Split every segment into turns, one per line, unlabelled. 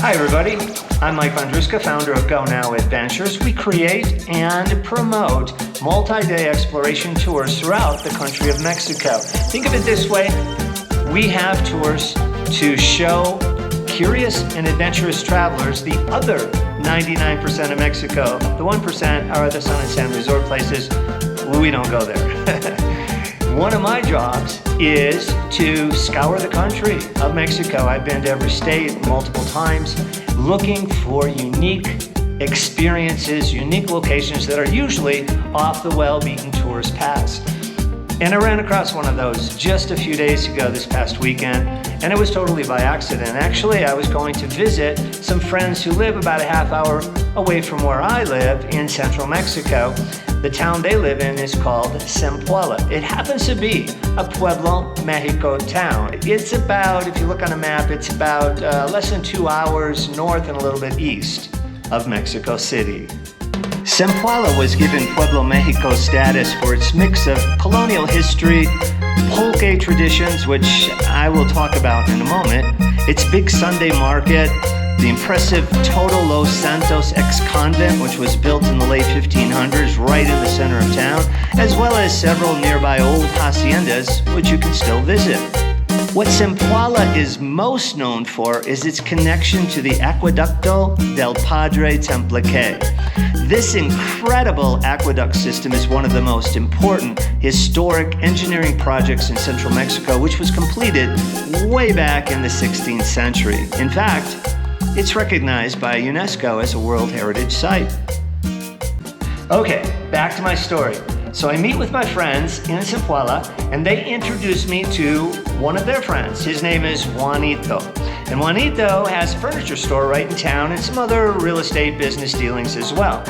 Hi everybody, I'm Mike Vondruska, founder of Go Now Adventures. We create and promote multi-day exploration tours throughout the country of Mexico. Think of it this way, we have tours to show curious and adventurous travelers the other 99% of Mexico. The 1% are the sun and sand resort places. We don't go there. One of my jobs is to scour the country of Mexico. I've been to every state multiple times, looking for unique experiences, unique locations that are usually off the well-beaten tourist paths. And I ran across one of those just a few days ago this past weekend, and it was totally by accident. Actually, I was going to visit some friends who live about a half hour away from where I live in central Mexico. The town they live in is called Zempoala. It happens to be a Pueblo, Mexico town. It's about, if you look on a map, it's about less than 2 hours north and a little bit east of Mexico City. Zempoala was given Pueblo, Mexico status for its mix of colonial history, Pulque traditions, which I will talk about in a moment, its big Sunday market, the impressive Todo Los Santos ex-convent, which was built in the late 1500s right in the center of town, as well as several nearby old haciendas, which you can still visit. What Zempoala is most known for is its connection to the Aqueducto del Padre Templique. This incredible aqueduct system is one of the most important historic engineering projects in central Mexico, which was completed way back in the 16th century. In fact, it's recognized by UNESCO as a World Heritage Site. Okay, back to my story. So I meet with my friends in Zempoala, and they introduce me to one of their friends. His name is Juanito. And Juanito has a furniture store right in town and some other real estate business dealings as well.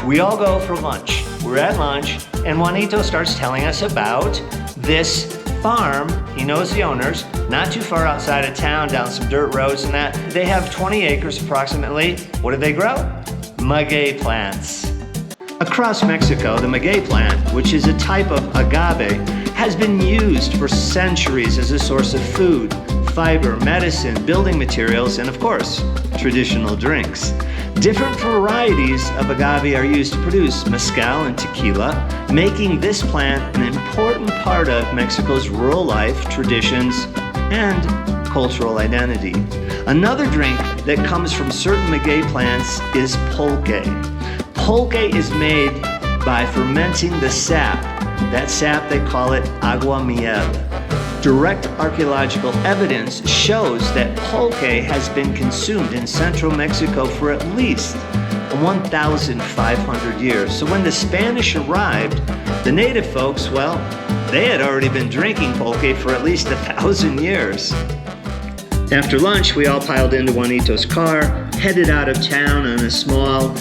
We all go for lunch. We're at lunch, and Juanito starts telling us about this farm. He knows the owners, not too far outside of town, down some dirt roads and that. They have 20 acres approximately. What do they grow? Maguey plants. Across Mexico, the maguey plant, which is a type of agave, has been used for centuries as a source of food, fiber, medicine, building materials, and of course, traditional drinks. Different varieties of agave are used to produce mezcal and tequila, making this plant an important part of Mexico's rural life, traditions, and cultural identity. Another drink that comes from certain maguey plants is pulque. Pulque is made by fermenting the sap. That sap, they call it agua miel. Direct archaeological evidence shows that pulque has been consumed in central Mexico for at least 1,500 years. So when the Spanish arrived, the native folks, well, they had already been drinking pulque for at least 1,000 years. After lunch, we all piled into Juanito's car, headed out of town on a small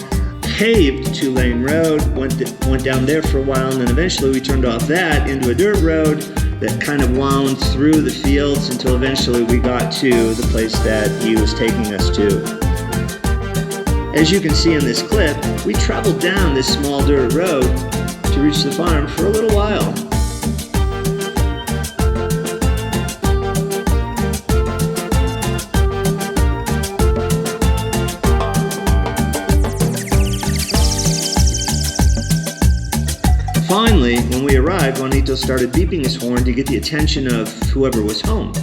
paved 2-lane road, went down there for a while, and then eventually we turned off that into a dirt road that kind of wound through the fields until eventually we got to the place that he was taking us to. As you can see in this clip, we traveled down this small dirt road to reach the farm for a little while. Finally, when we arrived, Juanito started beeping his horn to get the attention of whoever was home.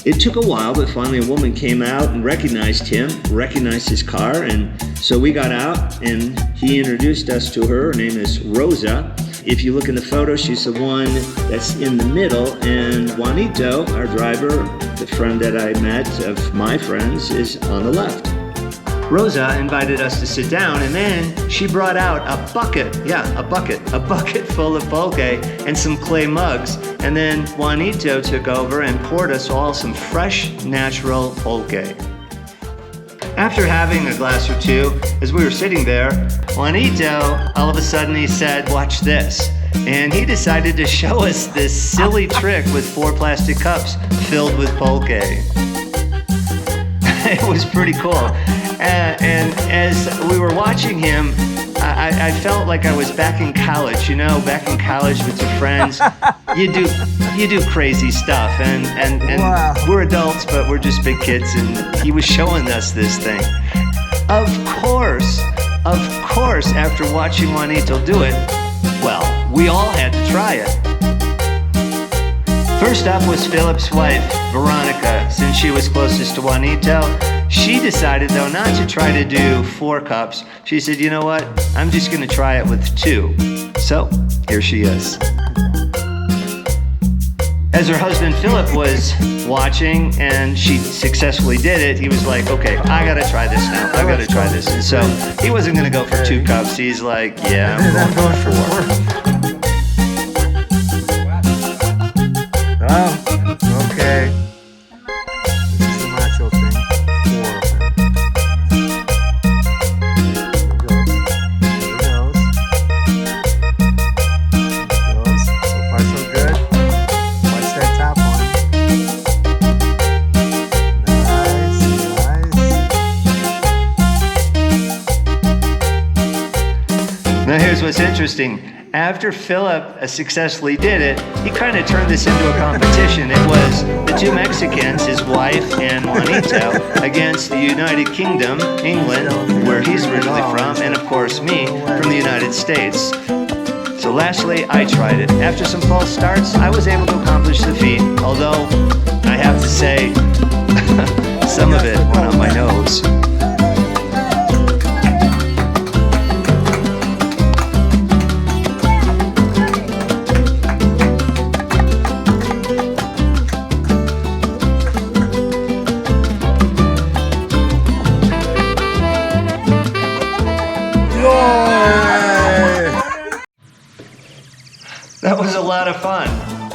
It took a while, but finally a woman came out and recognized him, recognized his car, and so we got out and he introduced us to her. Her name is Rosa. If you look in the photo, she's the one that's in the middle, and Juanito, our driver, the friend that I met of my friends, is on the left. Rosa invited us to sit down, and then she brought out a bucket full of pulque and some clay mugs. And then Juanito took over and poured us all some fresh, natural pulque. After having a glass or two, as we were sitting there, Juanito, all of a sudden he said, "Watch this." And he decided to show us this silly trick with 4 plastic cups filled with pulque. It was pretty cool. And as we were watching him, I felt like I was back in college, you know, back in college with your friends. You do crazy stuff, and
Wow.
we're adults, but we're just big kids, and he was showing us this thing. Of course, after watching Juanito do it, well, we all had to try it. First up was Philip's wife, Veronica. Since she was closest to Juanito, she decided, though, not to try to do 4 cups. She said, you know what, I'm just gonna try it with 2. So, here she is. As her husband Philip was watching and she successfully did it, he was like, okay, I gotta try this now. I gotta try this. And so he wasn't gonna go for 2 cups. He's like, yeah, I'm going for 4.
Oh, okay. This is the macho thing. 4 of them. Here goes. So far so good. Watch that top one. Nice.
Now here's what's interesting. After Philip successfully did it, he kind of turned this into a competition. It was the 2 Mexicans, his wife and Juanito, against the United Kingdom, England, where he's originally from, and of course me, from the United States. So lastly, I tried it. After some false starts, I was able to accomplish the feat, although I have to say, some of it went on my nose. That was a lot of fun.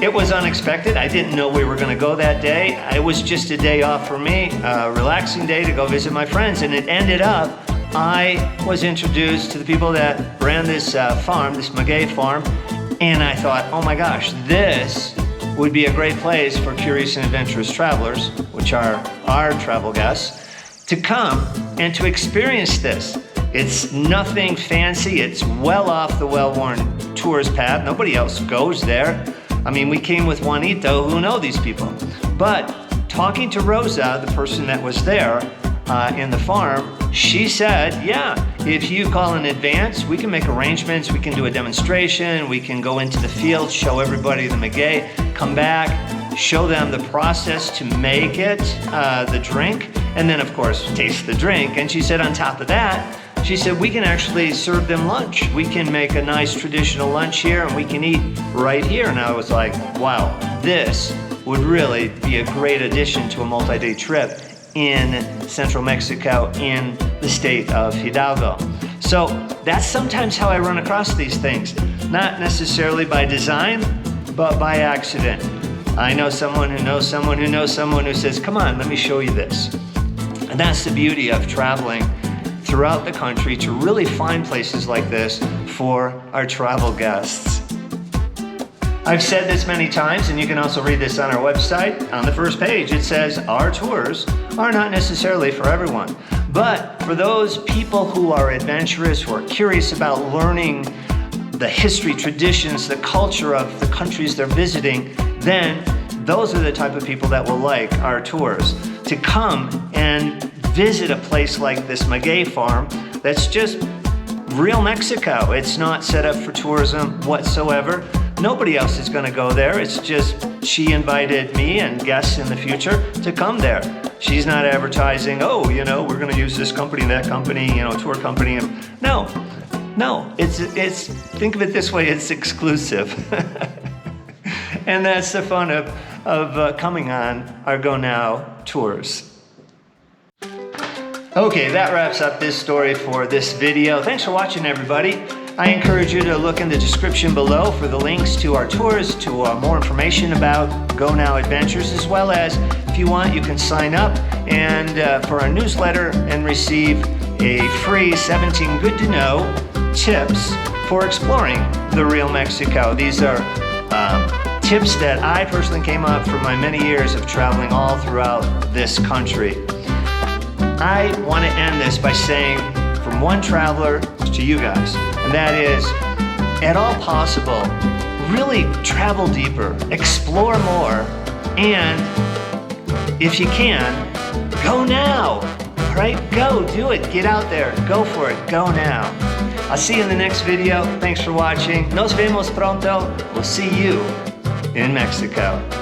It was unexpected. I didn't know we were going to go that day. It was just a day off for me, a relaxing day to go visit my friends. And it ended up, I was introduced to the people that ran this farm, this maguey farm. And I thought, oh my gosh, this would be a great place for curious and adventurous travelers, which are our travel guests, to come and to experience this. It's nothing fancy. It's well off the well-worn tourist path. Nobody else goes there. I mean, we came with Juanito, who know these people. But talking to Rosa, the person that was there in the farm, she said, yeah, if you call in advance, we can make arrangements. We can do a demonstration. We can go into the field, show everybody the maguey, come back, show them the process to make it, the drink, and then, of course, taste the drink. And she said on top of that, she said, we can actually serve them lunch. We can make a nice traditional lunch here and we can eat right here. And I was like, wow, this would really be a great addition to a multi-day trip in central Mexico in the state of Hidalgo. So that's sometimes how I run across these things. Not necessarily by design, but by accident. I know someone who knows someone who knows someone who says, come on, let me show you this. And that's the beauty of traveling throughout the country to really find places like this for our travel guests. I've said this many times, and you can also read this on our website. On the first page, it says, our tours are not necessarily for everyone, but for those people who are adventurous, who are curious about learning the history, traditions, the culture of the countries they're visiting, then those are the type of people that will like our tours. To come and visit a place like this maguey farm that's just real Mexico. It's not set up for tourism whatsoever. Nobody else is going to go there. It's just she invited me and guests in the future to come there. She's not advertising, oh, you know, we're going to use this company, that company, you know, tour company. No, it's think of it this way, it's exclusive. And that's the fun of coming on our Go Now tours. Okay, that wraps up this story for this video. Thanks for watching, everybody. I encourage you to look in the description below for the links to our tours, to more information about Go Now Adventures, as well as, if you want, you can sign up and for our newsletter and receive a free 17 good to know tips for exploring the real Mexico. These are tips that I personally came up from my many years of traveling all throughout this country. I want to end this by saying, from one traveler to you guys, and that is, at all possible, really travel deeper, explore more, and if you can, go now. All right, go, do it, get out there, go for it, go now. I'll see you in the next video. Thanks for watching. Nos vemos pronto. We'll see you in Mexico.